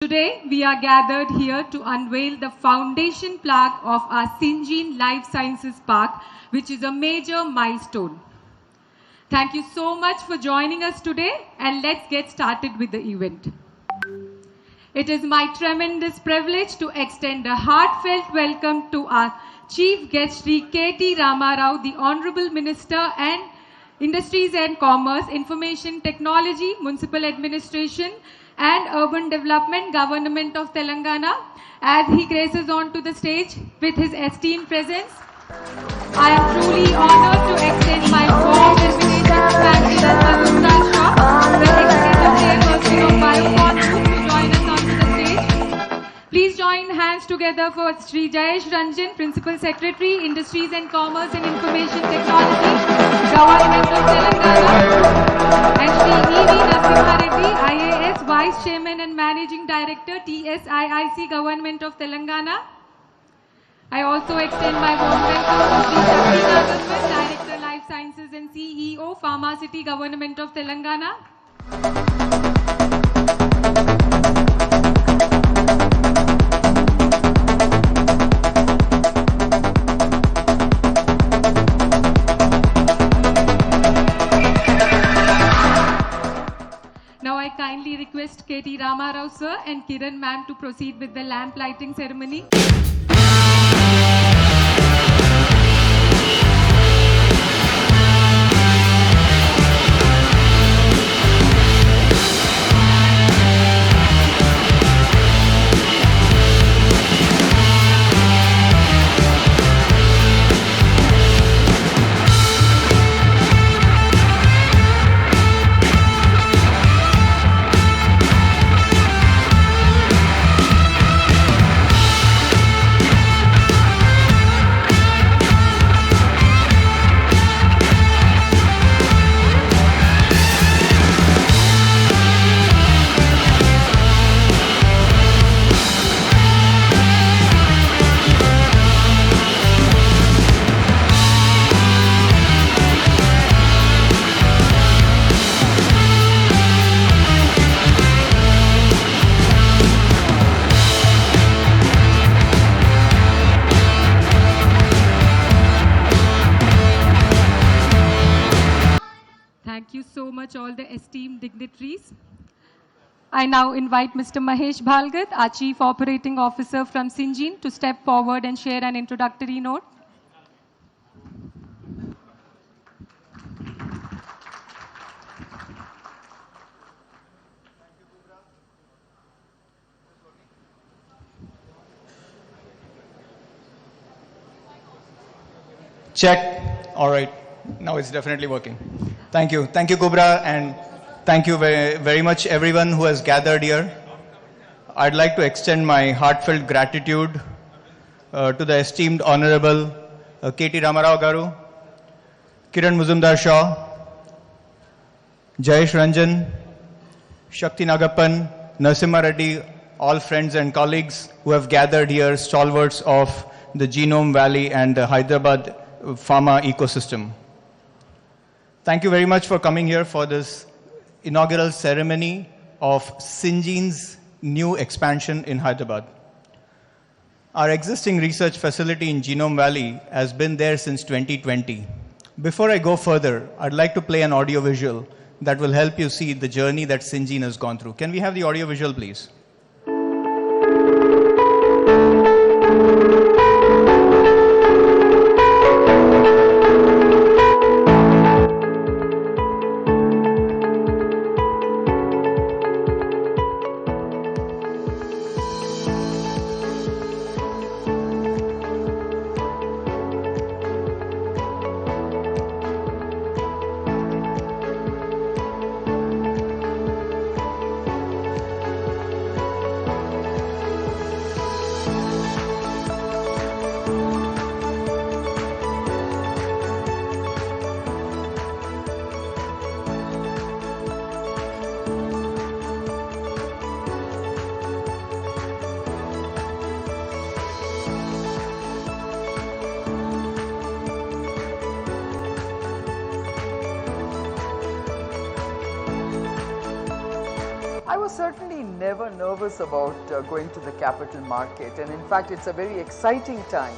Today, we are gathered here to unveil the foundation plaque of our Syngene Life Sciences Park, which is a major milestone. Thank you so much for joining us today, and let's get started with the event. It is my tremendous privilege to extend a heartfelt welcome to our Chief Guest, Shri KT Ramarao, the Honorable Minister and Industries and Commerce, Information Technology, Municipal Administration and Urban Development, Government of Telangana, as he graces onto the stage with his esteemed presence. I am truly honored to extend my warm invitation to Chancellor Mazumdar Shah, the Executive Chairperson of Biocon Group, to join us onto the stage. Please join hands together for Shri Jayesh Ranjan, Principal Secretary, Industries and Commerce and Information Technology, Government of Telangana, and Shri E.V. Narasimha Reddy, IAS, Vice Chairman and Managing Director, TSIIC, Government of Telangana. I also extend my warm welcome to Shri Shakti Nagarwal, Director Life Sciences and CEO, Pharmacity, Government of Telangana. Now I kindly request KT Ramarao sir and Kiran ma'am to proceed with the lamp lighting ceremony. Thank you so much, all the esteemed dignitaries. I now invite Mr. Mahesh Bhalgat, our Chief Operating Officer from Syngene, to step forward and share an introductory note. Check. All right. Now it's definitely working. Thank you. Thank you, Kubra, and thank you very much everyone who has gathered here. I'd like to extend my heartfelt gratitude to the esteemed Honorable KT Ramarao Garu, Kiran Mazumdar Shah, Jayesh Ranjan, Shakti Nagappan, Narasimha Reddy, all friends and colleagues who have gathered here, stalwarts of the Genome Valley and the Hyderabad pharma ecosystem. Thank you very much for coming here for this inaugural ceremony of Syngene's new expansion in Hyderabad. Our existing research facility in Genome Valley has been there since 2020. Before I go further, I'd like to play an audio visual that will help you see the journey that Syngene has gone through. Can we have the audio visual, please? was certainly never nervous about going to the capital market, and in fact it's a very exciting time.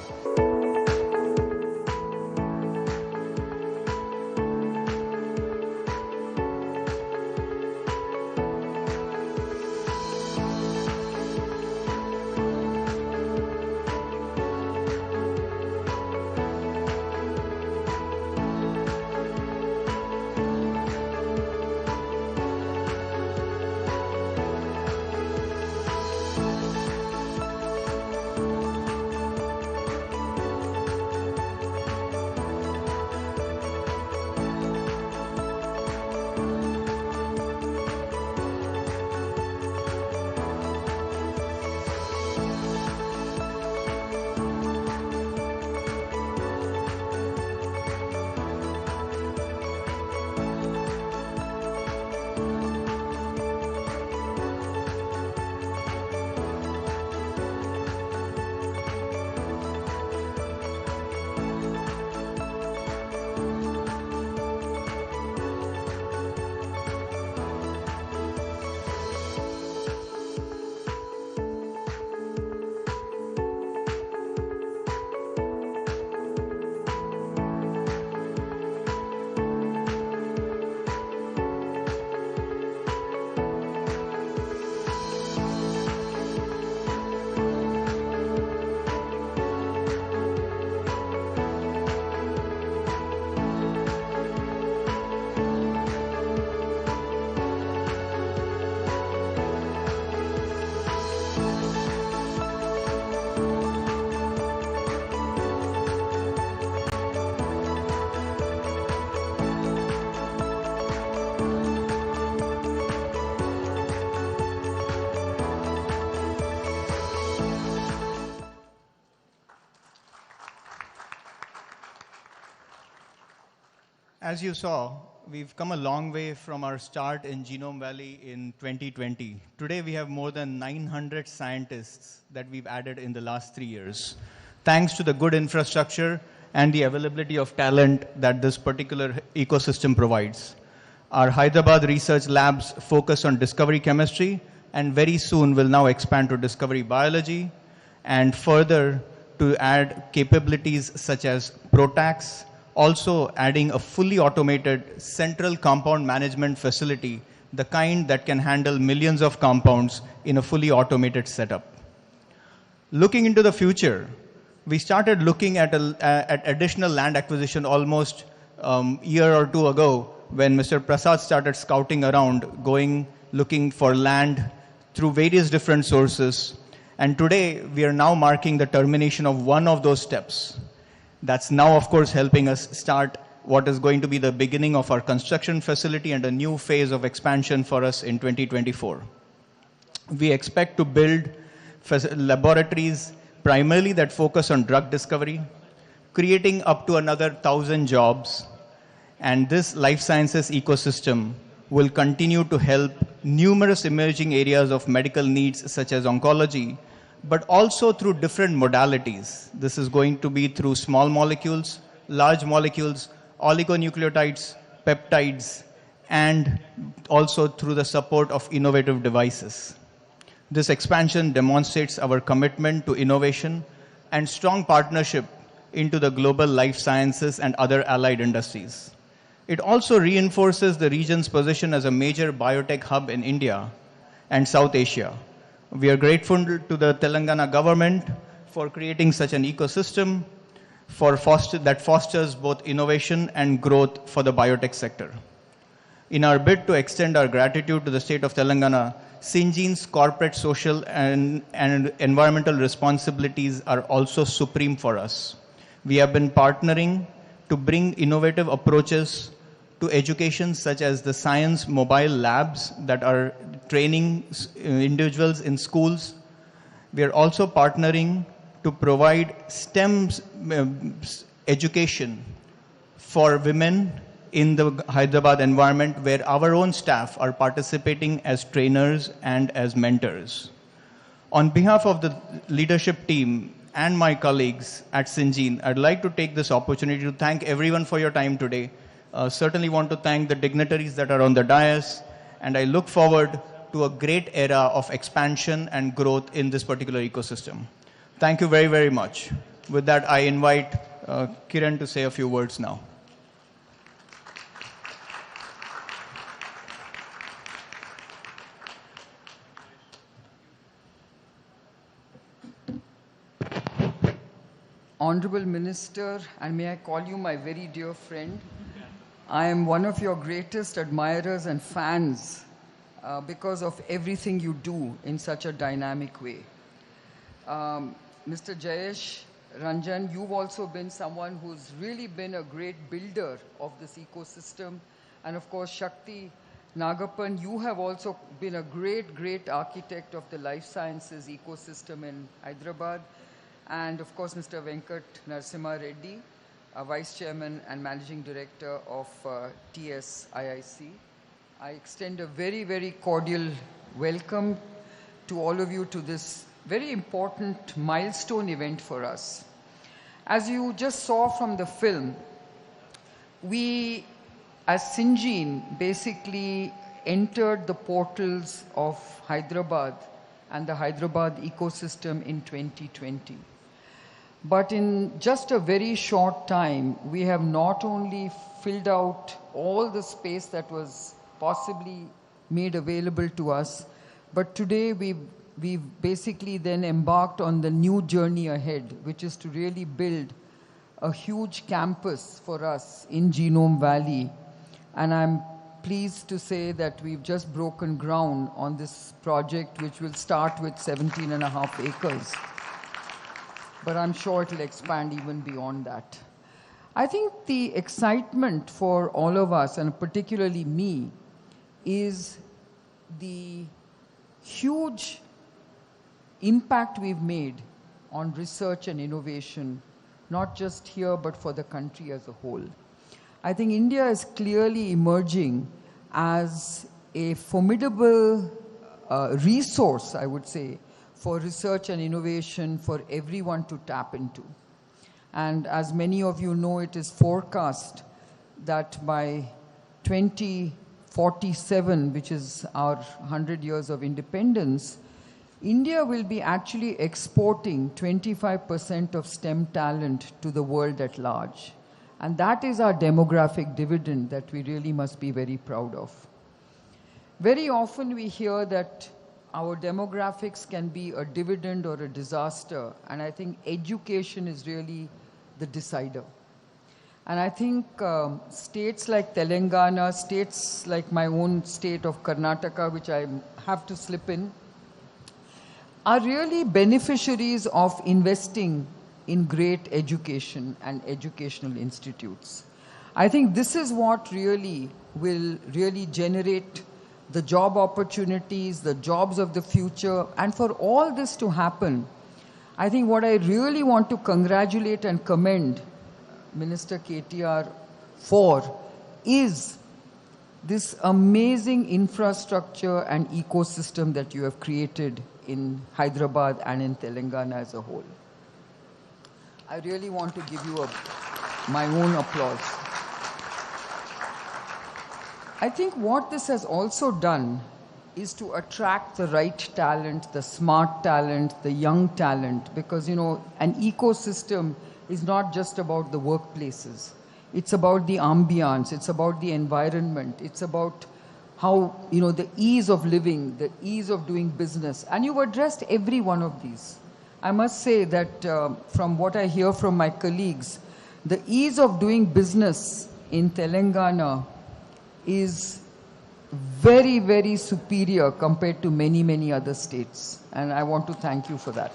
As you saw, we've come a long way from our start in Genome Valley in 2020. Today, we have more than 900 scientists that we've added in the last 3 years, thanks to the good infrastructure and the availability of talent that this particular ecosystem provides. Our Hyderabad research labs focus on discovery chemistry, and very soon will now expand to discovery biology, and further to add capabilities such as PROTACs, also adding a fully automated central compound management facility, the kind that can handle millions of compounds in a fully automated setup. Looking into the future, we started looking at additional land acquisition almost a year or two ago when Mr. Prasad started scouting around, looking for land through various different sources. And today, we are now marking the termination of one of those steps. That's now, of course, helping us start what is going to be the beginning of our construction facility and a new phase of expansion for us in 2024. We expect to build laboratories primarily that focus on drug discovery, creating up to another 1,000 jobs. And this life sciences ecosystem will continue to help numerous emerging areas of medical needs such as oncology, but also through different modalities. This is going to be through small molecules, large molecules, oligonucleotides, peptides, and also through the support of innovative devices. This expansion demonstrates our commitment to innovation and strong partnership into the global life sciences and other allied industries. It also reinforces the region's position as a major biotech hub in India and South Asia. We are grateful to the Telangana government for creating such an ecosystem that fosters both innovation and growth for the biotech sector. In our bid to extend our gratitude to the state of Telangana, Syngene's corporate, social, and environmental responsibilities are also supreme for us. We have been partnering to bring innovative approaches to education, such as the science mobile labs that are training individuals in schools. We are also partnering to provide STEM education for women in the Hyderabad environment, where our own staff are participating as trainers and as mentors. On behalf of the leadership team and my colleagues at Syngene, I'd like to take this opportunity to thank everyone for your time today. Certainly want to thank the dignitaries that are on the dais, and I look forward to a great era of expansion and growth in this particular ecosystem. Thank you very, very much. With that, I invite Kiran to say a few words now. Honorable Minister, and may I call you my very dear friend, I am one of your greatest admirers and fans because of everything you do in such a dynamic way. Mr. Jayesh Ranjan, you've also been someone who's really been a great builder of this ecosystem. And of course, Shakti Nagappan, you have also been a great, great architect of the life sciences ecosystem in Hyderabad. And of course, Mr. Venkat Narasimha Reddy, Vice Chairman and Managing Director of TSIIC. I extend a very, very cordial welcome to all of you to this very important milestone event for us. As you just saw from the film, we as Syngene basically entered the portals of Hyderabad and the Hyderabad ecosystem in 2020. But in just a very short time, we have not only filled out all the space that was possibly made available to us, but today we've basically then embarked on the new journey ahead, which is to really build a huge campus for us in Genome Valley. And I'm pleased to say that we've just broken ground on this project, which will start with 17.5 acres. But I'm sure it'll expand even beyond that. I think the excitement for all of us, and particularly me, is the huge impact we've made on research and innovation, not just here, but for the country as a whole. I think India is clearly emerging as a formidable resource, I would say, for research and innovation for everyone to tap into. And as many of you know, it is forecast that by 2047, which is our 100 years of independence, India will be actually exporting 25% of STEM talent to the world at large. And that is our demographic dividend that we really must be very proud of. Very often we hear that our demographics can be a dividend or a disaster, and I think education is really the decider. And I think states like Telangana, states like my own state of Karnataka, which I have to slip in, are really beneficiaries of investing in great education and educational institutes. I think this is what really will really generate the job opportunities, the jobs of the future. And for all this to happen, I think what I really want to congratulate and commend Minister KTR for is this amazing infrastructure and ecosystem that you have created in Hyderabad and in Telangana as a whole. I really want to give you my own applause. I think what this has also done is to attract the right talent, the smart talent, the young talent, because, you know, an ecosystem is not just about the workplaces. It's about the ambience, it's about the environment, it's about how, you know, the ease of living, the ease of doing business. And you've addressed every one of these. I must say that from what I hear from my colleagues, the ease of doing business in Telangana is very, very superior compared to many, many other states. And I want to thank you for that.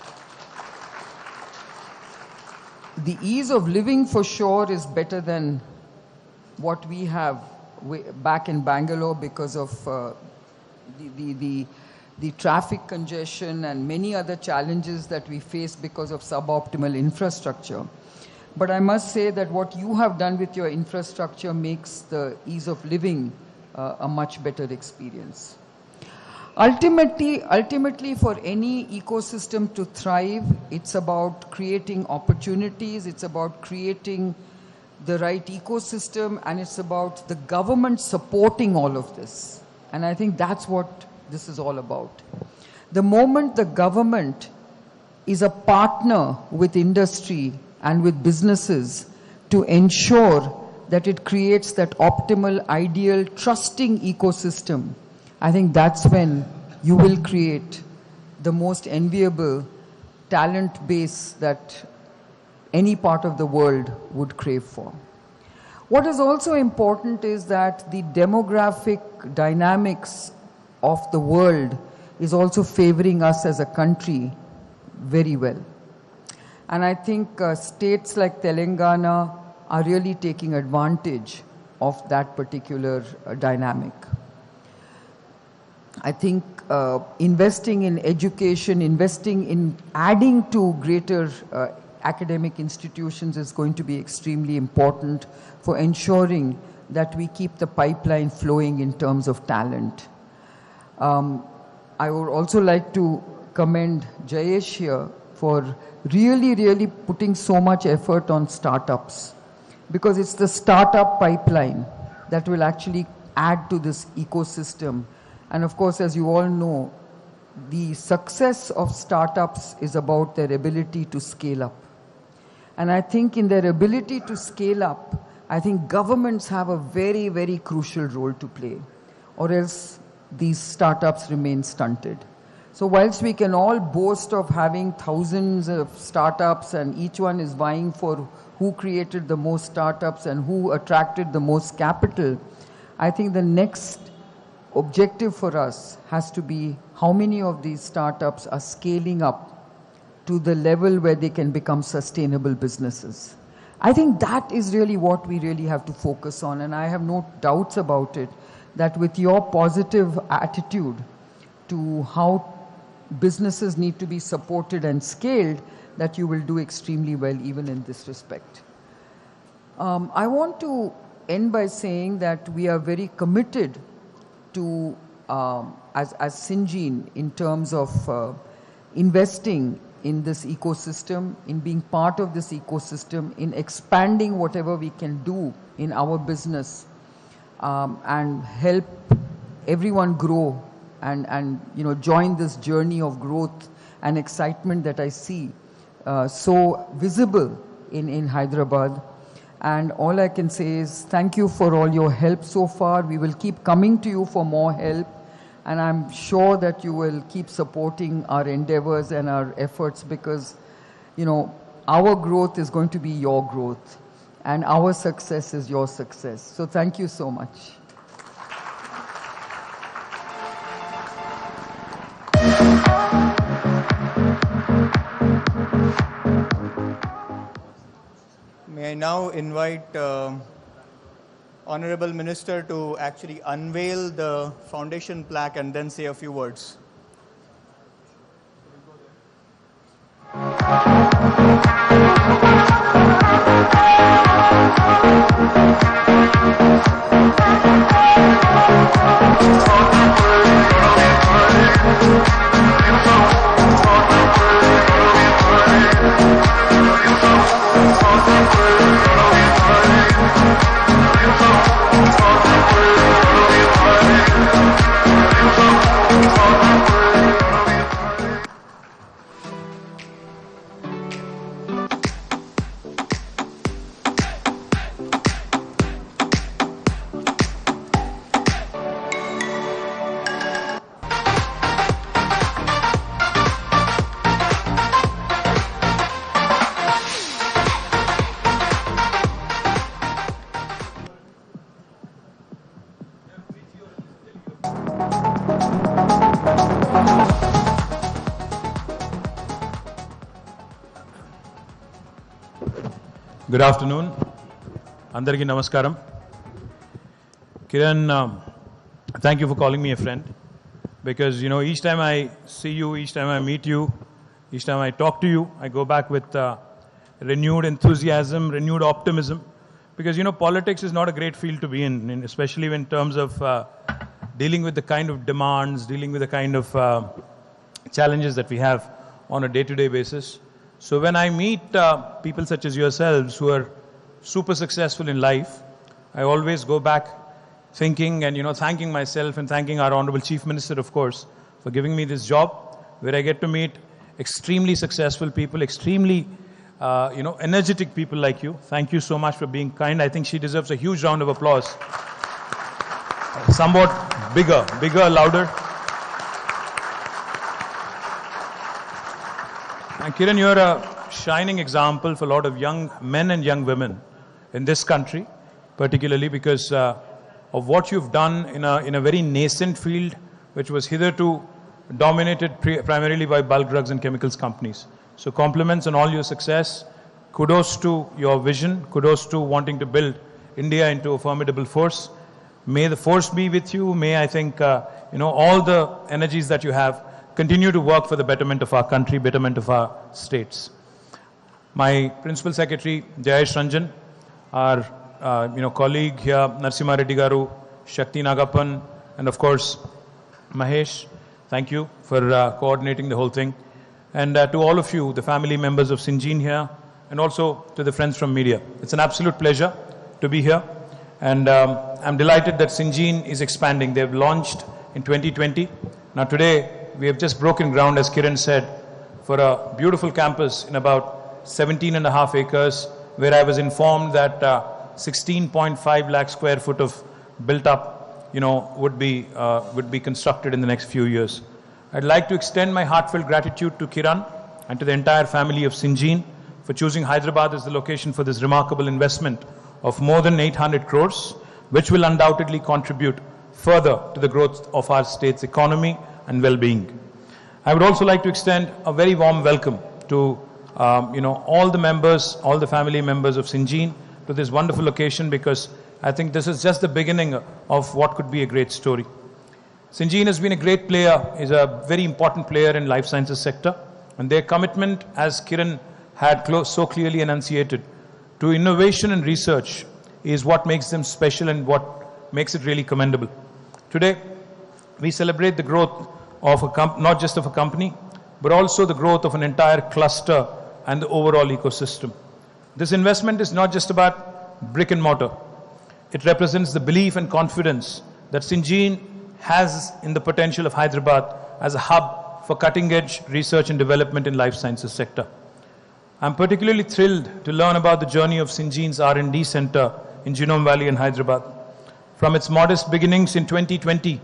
The ease of living for sure is better than what we have back in Bangalore because of the traffic congestion and many other challenges that we face because of suboptimal infrastructure. But I must say that what you have done with your infrastructure makes the ease of living a much better experience. Ultimately, for any ecosystem to thrive, it's about creating opportunities, it's about creating the right ecosystem, and it's about the government supporting all of this. And I think that's what this is all about. The moment the government is a partner with industry and with businesses to ensure that it creates that optimal, ideal, trusting ecosystem, I think that's when you will create the most enviable talent base that any part of the world would crave for. What is also important is that the demographic dynamics of the world is also favoring us as a country very well. And I think states like Telangana are really taking advantage of that particular dynamic. I think investing in education, investing in adding to greater academic institutions is going to be extremely important for ensuring that we keep the pipeline flowing in terms of talent. I would also like to commend Jayesh here for really putting so much effort on startups, because it's the startup pipeline that will actually add to this ecosystem. And of course, as you all know, the success of startups is about their ability to scale up. And I think in their ability to scale up, I think governments have a very crucial role to play, or else these startups remain stunted. So whilst we can all boast of having thousands of startups and each one is vying for who created the most startups and who attracted the most capital, I think the next objective for us has to be how many of these startups are scaling up to the level where they can become sustainable businesses. I think that is really what we really have to focus on, and I have no doubts about it, that with your positive attitude to how businesses need to be supported and scaled, that you will do extremely well even in this respect. I want to end by saying that we are very committed to, as Syngene, in terms of investing in this ecosystem, in being part of this ecosystem, in expanding whatever we can do in our business, and help everyone grow and join this journey of growth and excitement that I see so visible in Hyderabad. And all I can say is thank you for all your help so far. We will keep coming to you for more help, and I'm sure that you will keep supporting our endeavors and our efforts, because our growth is going to be your growth and our success is your success. So thank you so much. May I now invite Honorable Minister to actually unveil the foundation plaque and then say a few words. Good afternoon. Andariki namaskaram. Kiran, thank you for calling me a friend, because each time I see you, each time I meet you, each time I talk to you, I go back with renewed enthusiasm, renewed optimism, because politics is not a great field to be in, especially in terms of dealing with the kind of demands, dealing with the kind of challenges that we have on a day-to-day basis. So when I meet people such as yourselves who are super successful in life, I always go back thinking and, thanking myself and thanking our Honorable Chief Minister, of course, for giving me this job where I get to meet extremely successful people, extremely, energetic people like you. Thank you so much for being kind. I think she deserves a huge round of applause. Somewhat bigger, louder. And Kiran, you're a shining example for a lot of young men and young women in this country, particularly because of what you've done in a very nascent field, which was hitherto dominated primarily by bulk drugs and chemicals companies. So compliments on all your success. Kudos to your vision. Kudos to wanting to build India into a formidable force. May the force be with you. May I think, all the energies that you have continue to work for the betterment of our country, betterment of our states. My Principal Secretary, Jayesh Ranjan, our colleague here, Narasimha Reddy Garu, Shakti Nagappan, and of course, Mahesh, thank you for coordinating the whole thing. And to all of you, the family members of Syngene here, and also to the friends from media. It's an absolute pleasure to be here. And I'm delighted that Syngene is expanding. They've launched in 2020. Now today, we have just broken ground, as Kiran said, for a beautiful campus in about 17.5 acres, where I was informed that 16.5 lakh square foot of built up, would be constructed in the next few years. I'd like to extend my heartfelt gratitude to Kiran and to the entire family of Syngene for choosing Hyderabad as the location for this remarkable investment of more than 800 crores, which will undoubtedly contribute further to the growth of our state's economy and well-being. I would also like to extend a very warm welcome to all the members, all the family members of Syngene to this wonderful location, because I think this is just the beginning of what could be a great story. Syngene has been a great player, is a very important player in life sciences sector, and their commitment, as Kiran had so clearly enunciated, to innovation and research is what makes them special and what makes it really commendable. Today, we celebrate the growth of not just of a company, but also the growth of an entire cluster and the overall ecosystem. This investment is not just about brick and mortar. It represents the belief and confidence that Syngene has in the potential of Hyderabad as a hub for cutting-edge research and development in life sciences sector. I'm particularly thrilled to learn about the journey of Syngene's R&D center in Genome Valley in Hyderabad. From its modest beginnings in 2020,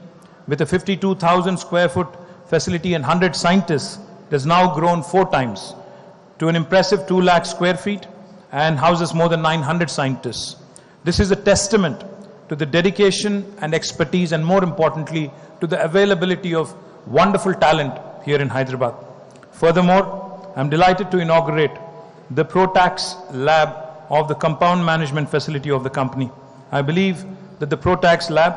with a 52,000 square foot facility and 100 scientists, it has now grown 4 times to an impressive 2 lakh square feet and houses more than 900 scientists. This is a testament to the dedication and expertise, and more importantly, to the availability of wonderful talent here in Hyderabad. Furthermore, I'm delighted to inaugurate the ProTax lab of the compound management facility of the company. I believe that the ProTax lab,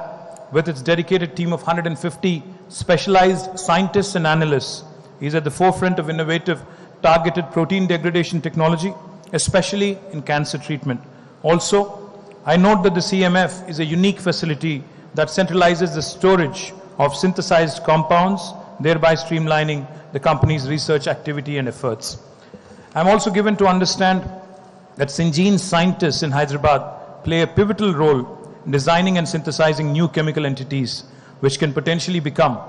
with its dedicated team of 150 specialized scientists and analysts, is at the forefront of innovative targeted protein degradation technology, especially in cancer treatment. Also, I note that the CMF is a unique facility that centralizes the storage of synthesized compounds, thereby streamlining the company's research activity and efforts. I'm also given to understand that Syngene scientists in Hyderabad play a pivotal role in designing and synthesizing new chemical entities, which can potentially become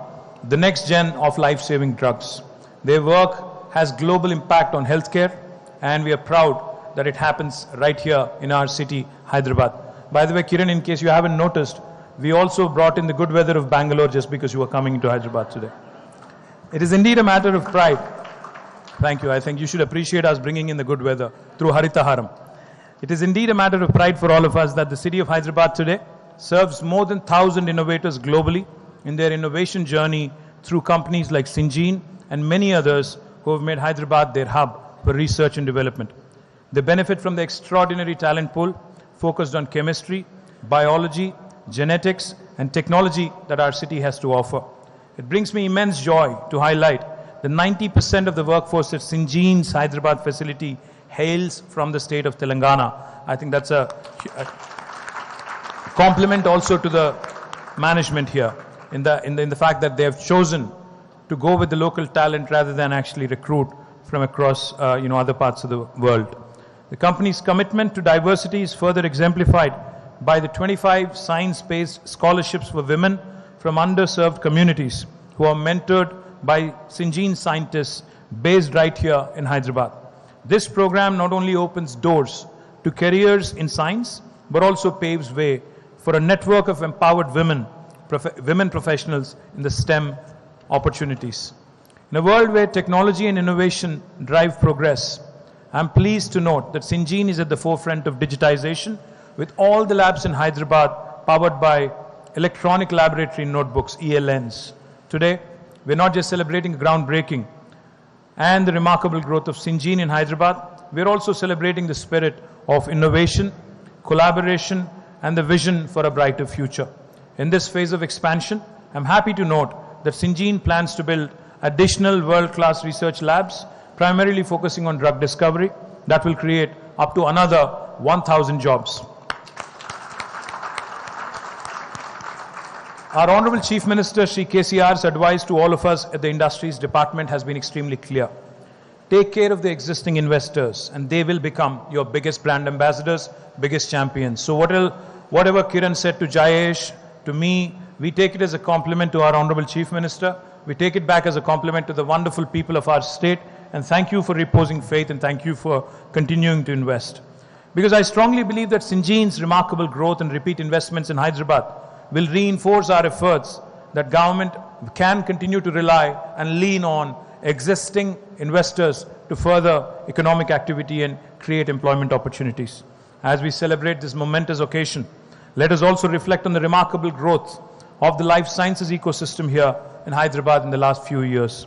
the next gen of life-saving drugs. Their work has global impact on healthcare, and we are proud that it happens right here in our city, Hyderabad. By the way, Kiran, in case you haven't noticed, we also brought in the good weather of Bangalore just because you were coming into Hyderabad today. It is indeed a matter of pride. Thank you. I think you should appreciate us bringing in the good weather through Haritaharam. It is indeed a matter of pride for all of us that the city of Hyderabad today serves more than 1,000 innovators globally in their innovation journey through companies like Syngene and many others who have made Hyderabad their hub for research and development. They benefit from the extraordinary talent pool focused on chemistry, biology, genetics, and technology that our city has to offer. It brings me immense joy to highlight that 90% of the workforce at Syngene's Hyderabad facility hails from the state of Telangana. I think that's a compliment also to the management here in the fact that they have chosen to go with the local talent rather than actually recruit from across other parts of the world. The company's commitment to diversity is further exemplified by the 25 science-based scholarships for women from underserved communities who are mentored by Syngene scientists based right here in Hyderabad. This program not only opens doors to careers in science, but also paves way for a network of empowered women professionals in the STEM opportunities. In a world where technology and innovation drive progress, I'm pleased to note that Syngene is at the forefront of digitization with all the labs in Hyderabad powered by electronic laboratory notebooks, ELNs. Today, we're not just celebrating groundbreaking and the remarkable growth of Syngene in Hyderabad, we're also celebrating the spirit of innovation, collaboration, and the vision for a brighter future. In this phase of expansion, I'm happy to note that Syngene plans to build additional world-class research labs, primarily focusing on drug discovery, that will create up to another 1,000 jobs. Our Honorable Chief Minister, Shri KTR's advice to all of us at the Industries Department has been extremely clear. Take care of the existing investors, and they will become your biggest brand ambassadors, biggest champions. So whatever Kiran said to Jayesh, to me, we take it as a compliment to our Honorable Chief Minister. We take it back as a compliment to the wonderful people of our state. And thank you for reposing faith, and thank you for continuing to invest. Because I strongly believe that Syngene's remarkable growth and repeat investments in Hyderabad will reinforce our efforts that government can continue to rely and lean on existing investors to further economic activity and create employment opportunities. As we celebrate this momentous occasion, let us also reflect on the remarkable growth of the life sciences ecosystem here in Hyderabad in the last few years.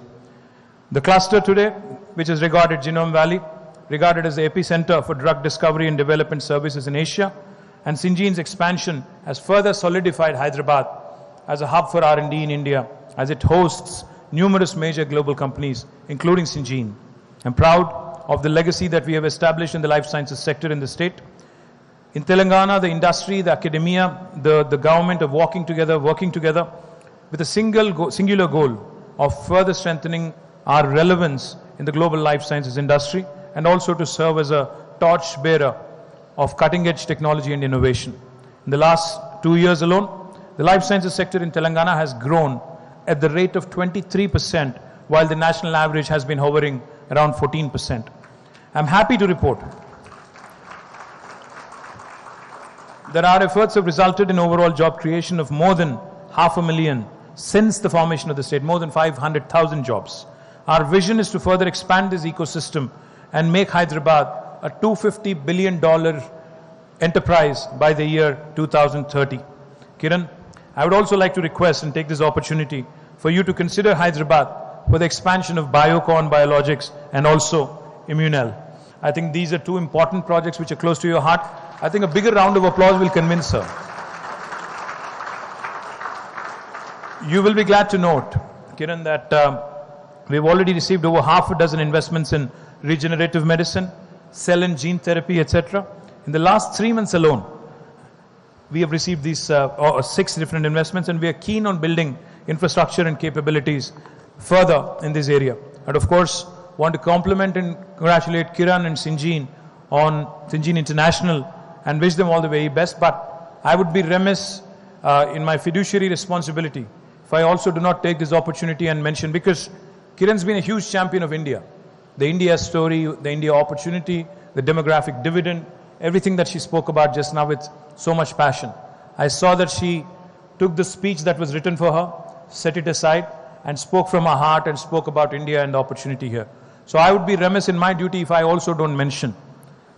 The cluster today, which is regarded Genome Valley, regarded as the epicenter for drug discovery and development services in Asia, and Syngene's expansion has further solidified Hyderabad as a hub for R&D in India, as it hosts numerous major global companies, including Syngene. I'm proud of the legacy that we have established in the life sciences sector in the state. In Telangana, the industry, the academia, the government are working together with a singular goal of further strengthening our relevance in the global life sciences industry, and also to serve as a torch bearer of cutting-edge technology and innovation. In the last 2 years alone, the life sciences sector in Telangana has grown at the rate of 23%, while the national average has been hovering around 14%. I'm happy to report that our efforts have resulted in overall job creation of more than 500,000 since the formation of the state, more than 500,000 jobs. Our vision is to further expand this ecosystem and make Hyderabad a $250 billion enterprise by the year 2030. Kiran, I would also like to request and take this opportunity for you to consider Hyderabad for the expansion of Biocon Biologics and also Immunel. I think these are two important projects which are close to your heart. I think a bigger round of applause will convince her. You will be glad to note, Kiran, that we've already received over half a dozen investments in regenerative medicine, cell and gene therapy, etc. In the last 3 months alone, we have received these 6 different investments, and we are keen on building infrastructure and capabilities further in this area. And of course, want to compliment and congratulate Kiran and Syngene on Syngene International and wish them all the very best. But I would be remiss in my fiduciary responsibility if I also do not take this opportunity and mention, because Kiran's been a huge champion of India. The India story, the India opportunity, the demographic dividend, everything that she spoke about just now with so much passion. I saw that she took the speech that was written for her, set it aside, and spoke from her heart and spoke about India and the opportunity here. So I would be remiss in my duty if I also don't mention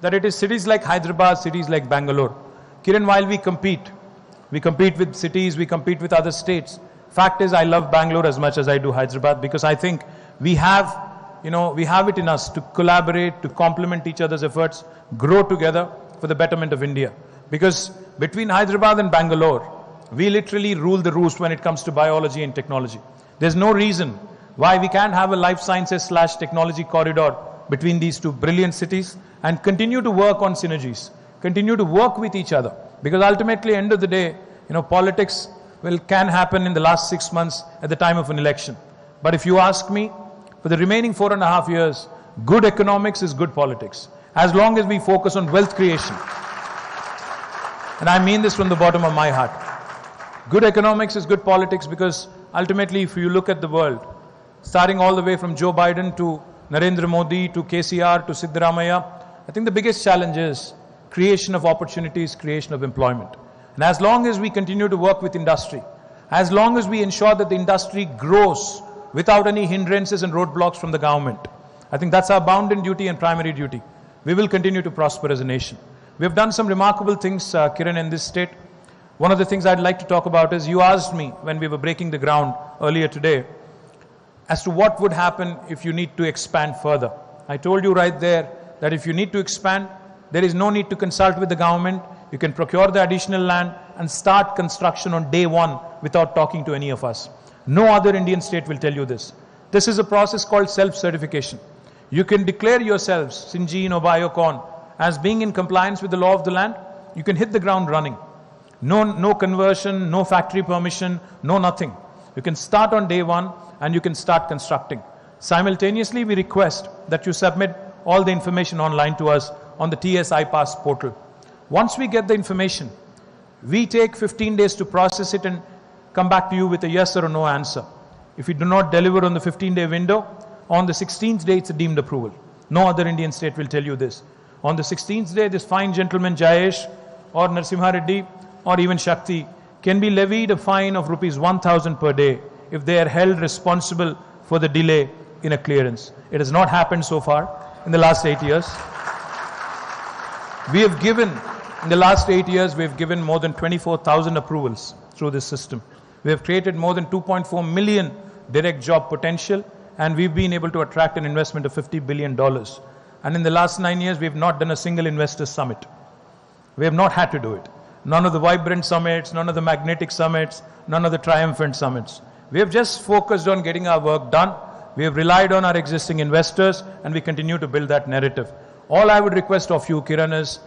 that it is cities like Hyderabad, cities like Bangalore. Kiran, while we compete with cities, we compete with other states. Fact is, I love Bangalore as much as I do Hyderabad, because I think we have it in us to collaborate, to complement each other's efforts, grow together for the betterment of India. Because between Hyderabad and Bangalore, we literally rule the roost when it comes to biology and technology. There's no reason why we can't have a life sciences/technology corridor between these two brilliant cities and continue to work on synergies, continue to work with each other. Because ultimately, end of the day, politics can happen in the last 6 months at the time of an election. But if you ask me, for the remaining 4.5 years, good economics is good politics. As long as we focus on wealth creation, And I mean this from the bottom of my heart. Good economics is good politics, because ultimately, if you look at the world, starting all the way from Joe Biden to Narendra Modi to KCR to Siddaramaiah, I think the biggest challenge is creation of opportunities, creation of employment. And as long as we continue to work with industry, as long as we ensure that the industry grows without any hindrances and roadblocks from the government, I think that's our bounden duty and primary duty. We will continue to prosper as a nation. We have done some remarkable things, Kiran, in this state. One of the things I'd like to talk about is, you asked me when we were breaking the ground earlier today as to what would happen if you need to expand further. I told you right there that if you need to expand, there is no need to consult with the government. You can procure the additional land and start construction on day one without talking to any of us. No other Indian state will tell you this. This is a process called self-certification. You can declare yourselves, Syngene or Biocon, as being in compliance with the law of the land. You can hit the ground running. No conversion, no factory permission, no nothing. You can start on day one and you can start constructing. Simultaneously, we request that you submit all the information online to us on the TS iPass portal. Once we get the information, we take 15 days to process it and come back to you with a yes or a no answer. If you do not deliver on the 15-day window, on the 16th day, it's a deemed approval. No other Indian state will tell you this. On the 16th day, this fine gentleman Jayesh or Narasimha Reddy or even Shakti can be levied a fine of rupees 1,000 per day if they are held responsible for the delay in a clearance. It has not happened so far in the last 8 years. We have given, in the last 8 years, we have given more than 24,000 approvals through this system. We have created more than 2.4 million direct job potential, and we've been able to attract an investment of $50 billion. And in the last 9 years, we have not done a single investor summit. We have not had to do it. None of the vibrant summits, none of the magnetic summits, none of the triumphant summits. We have just focused on getting our work done. We have relied on our existing investors, and we continue to build that narrative. All I would request of you, Kiran, is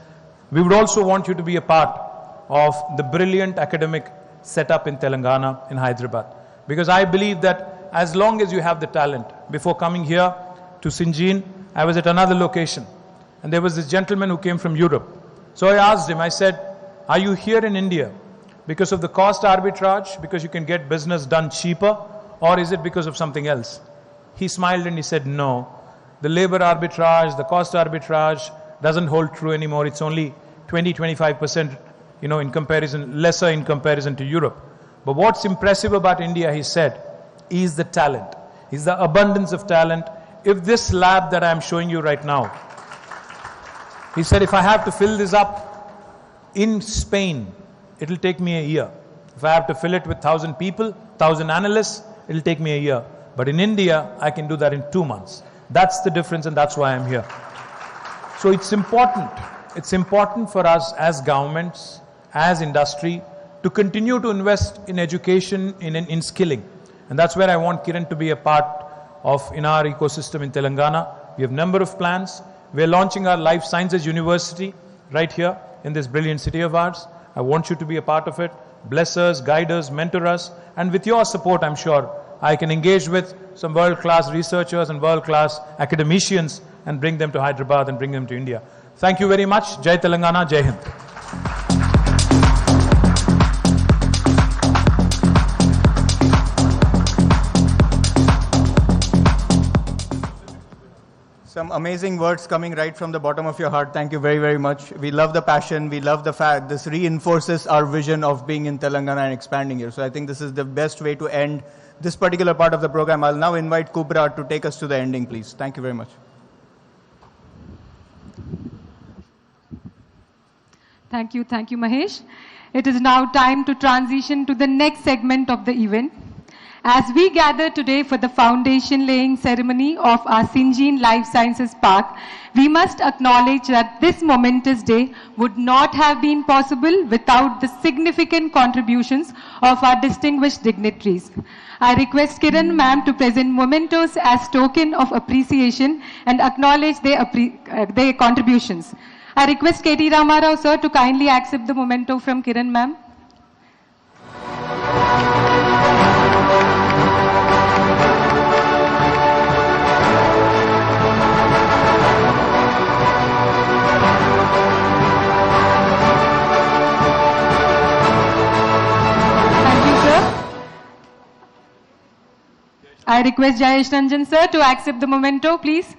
we would also want you to be a part of the brilliant academic setup in Telangana, in Hyderabad. Because I believe that as long as you have the talent, before coming here to Syngene, I was at another location, and there was this gentleman who came from Europe. So I asked him, I said, are you here in India because of the cost arbitrage, because you can get business done cheaper, or is it because of something else? He smiled and he said, no. The labor arbitrage, the cost arbitrage doesn't hold true anymore. It's only 20-25%, in comparison, lesser in comparison to Europe. But what's impressive about India, he said, is the talent, is the abundance of talent. If this lab that I'm showing you right now, he said, if I have to fill this up in Spain, it'll take me a year. If I have to fill it with 1,000 people, 1,000 analysts, it'll take me a year. But in India, I can do that in 2 months. That's the difference, and that's why I'm here. So it's important. It's important for us as governments, as industry, to continue to invest in education, in skilling. And that's where I want Kiran to be a part of in our ecosystem in Telangana. We have a number of plans. We're launching our Life Sciences University right here in this brilliant city of ours. I want you to be a part of it. Bless us, guide us, mentor us. And with your support, I'm sure, I can engage with some world-class researchers and world-class academicians and bring them to Hyderabad and bring them to India. Thank you very much. Jai Telangana, Jai Hind. Some amazing words coming right from the bottom of your heart. Thank you very, very much. We love the passion. We love the fact this reinforces our vision of being in Telangana and expanding here. So I think this is the best way to end this particular part of the program. I'll now invite Kubra to take us to the ending, please. Thank you very much. Thank you, Mahesh. It is now time to transition to the next segment of the event. As we gather today for the foundation laying ceremony of our Syngene Life Sciences Park, we must acknowledge that this momentous day would not have been possible without the significant contributions of our distinguished dignitaries. I request Kiran ma'am to present mementos as token of appreciation and acknowledge their contributions. I request KT Ramarao sir to kindly accept the memento from Kiran ma'am. I request Jayesh Ranjan sir to accept the memento, please.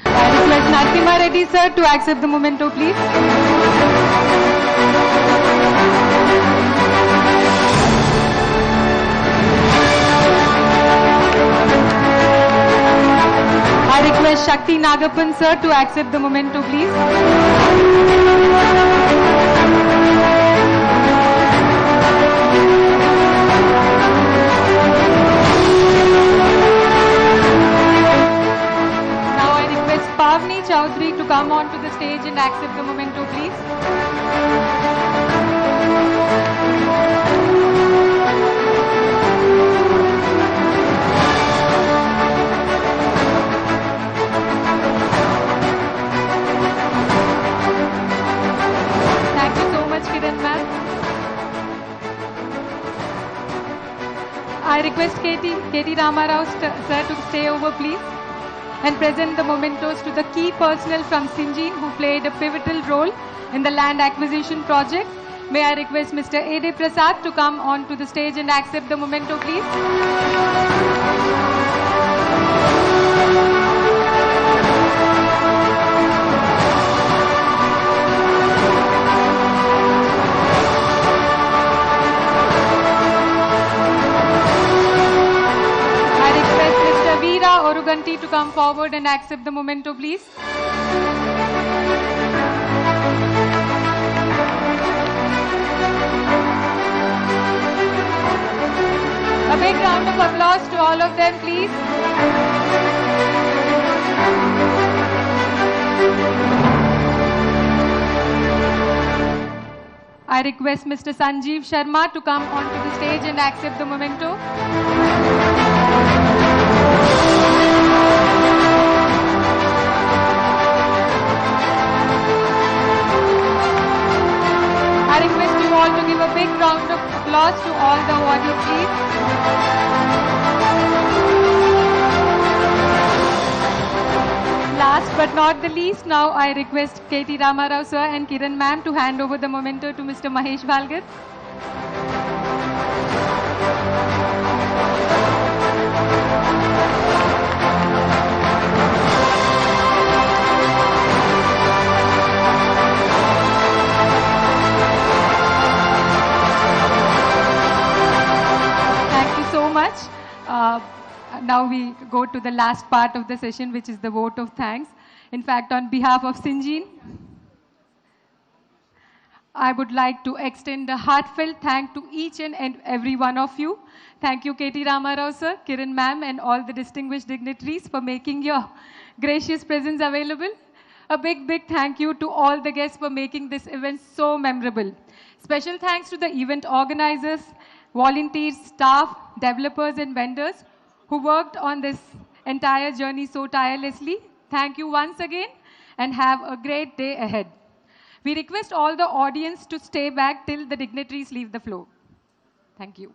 I request Narasimha Reddy sir to accept the memento, please. I request Shakti Nagappan sir to accept the memento, please. Now I request Pavni Chaudhary to come onto the stage and accept the memento, please. Thank you so much, Kiran ma'am. I request KT Ramarao sir to stay over, please, and present the mementos to the key personnel from Syngene who played a pivotal role in the land acquisition project. May I request Mr. A.D. Prasad to come on to the stage and accept the memento, please. I request Mr. Veera Oruganti to come forward and accept the memento, please. A big round of applause to all of them, please. I request Mr. Sanjeev Sharma to come onto the stage and accept the memento. I request you all to give a big round of applause to all the awardees, please. Last but not the least, now I request KT Ramarao sir and Kiran ma'am to hand over the memento to Mr. Mahesh Valgar. Thank you so much. Now we go to the last part of the session, which is the vote of thanks. In fact, on behalf of Syngene, I would like to extend a heartfelt thank to each and every one of you. Thank you, KT Ramarao sir, Kiran ma'am, and all the distinguished dignitaries for making your gracious presence available. A big thank you to all the guests for making this event so memorable. Special thanks to the event organizers, volunteers, staff, developers, and vendors who worked on this entire journey so tirelessly. Thank you once again and have a great day ahead. We request all the audience to stay back till the dignitaries leave the floor. Thank you.